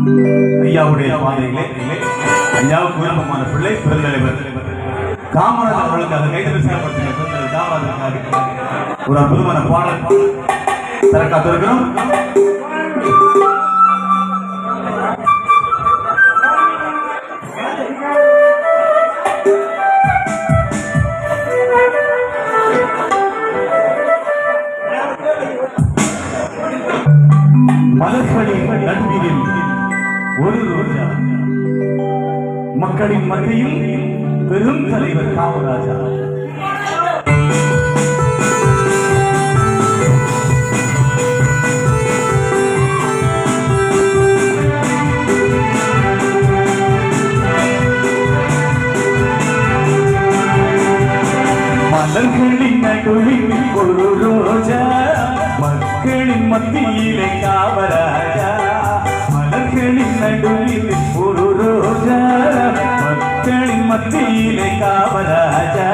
ஐயாவுடைய பாதையிலே ஐயாவுக்கு விருப்பமான பிள்ளை பெருந்தலைவர் காமராஜர் அவர்களுக்கு அதை கைதறிசப்படுத்தின ஒரு அற்புதமான பாடல் தர காத்திருக்கிறோம். மலர்களின் நடுவில் ஒரு ரோஜா, மக்களின் மத்தியில் பெரும் தலைவர் காமராஜா. மலர்களின் நடுவில் ஒரு ரோஜா, மக்களின் மத்தியிலே காமராஜா. மலர்களின் நடுவில் ஒரு ரோஜா, மக்களின் மத்தியிலே காமராஜா.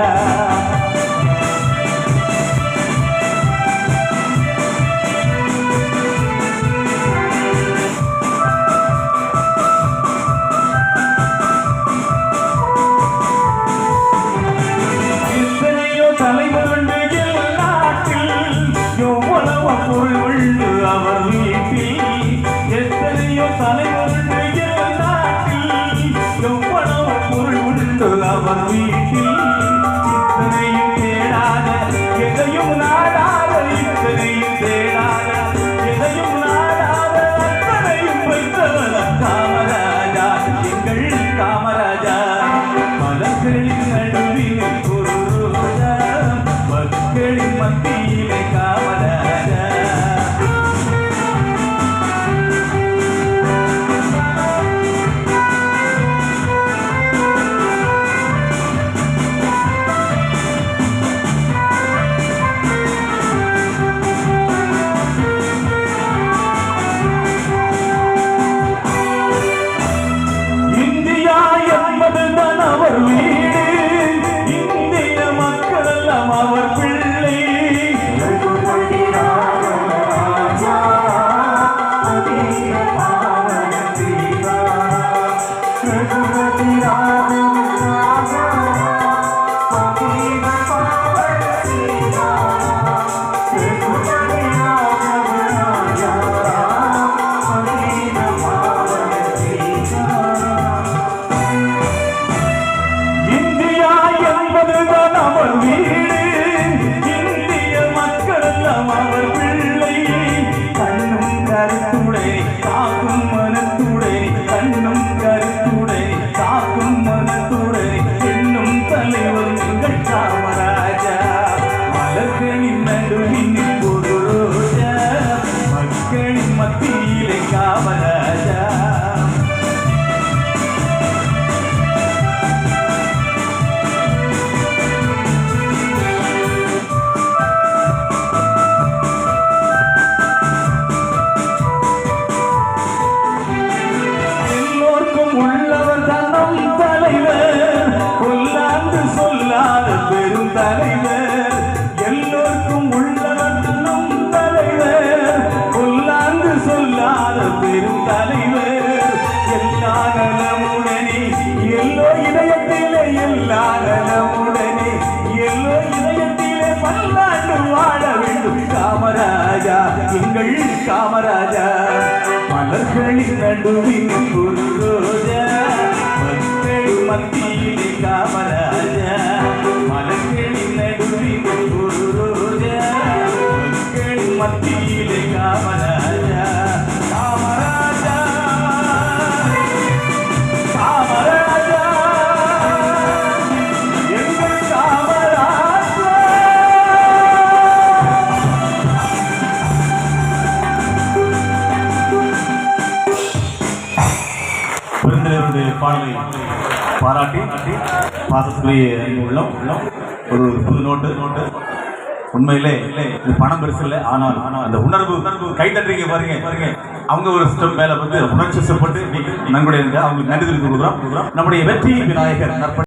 அவர் வீட்டில் எத்தனையோ தலைவர்கள் நாட்டில் எவ்வளவு பொருள் உண்டு அவர் வீட்டில். இத்தனையும் தேடாத எதையும் நாடாத, இத்தனையும் தேடாத எதையும் நாடாத, அத்தனையும் வைத்தவர் காமராஜா, எங்கள் காமராஜா. மலர்களின் நடுவில் ஒரு ரோஜா, மக்களின் மத்தியிலே காமராஜா. அவர் வீடு, இந்திய மக்கள் எல்லாம் அவர் பிள்ளை. அவர் வீடு, இந்திய மக்கள் எல்லாம் அவர் பிள்ளை. கண்ணும் கருத்துடை காக்கும் மனத்துடை, கண்ணும் கருத்துடை காக்கும் மனத்துடை, என்னும் தலைவர் எங்கள் காமராஜா. மலர்களின் நடுவில் ஒரு ரோஜா, மக்களின் மத்தியிலே காமராஜா. பெரும் தலைவர் எல்லோருக்கும் உள்ளவர் நம் தலைவர், கொல்லாந்து சொல்லாத பெரும் தலைவர். எல்லா நலமுடனே எல்லோ இதயத்திலே, எல்லா நலமுடனே எல்லோ இதயத்திலே பல்லாண்டு வாழ வேண்டும் காமராஜா, எங்கள் காமராஜா. மலர்களின் நடுவில் ஒரு ரோஜா, மக்கள் மத்தியிலே காமராஜா. மலர்களின் நடுவில் ஒரு ரோஜா, மக்கள் மத்தியிலே காமராஜா. காமராஜா காமராஜா, எங்கள் காமராஜா. பெருந்தலைவருடைய பாடலை பாராட்டி பாசத்துக்குரிய உள்ளம் ஒரு புது நோட்டு. உண்மையிலே இது பணம் பெருசு இல்லை, ஆனால் அந்த உணர்வு கைத்தட்டுறீங்க பாருங்க. அவங்க ஒரு ஸ்டெப் மேல வந்து உணர்ச்சி வசப்பட்டு நன்கொடை அவங்க நன்றி தெரிவித்து கொடுக்குறோம். நம்முடைய வெற்றி விநாயகர்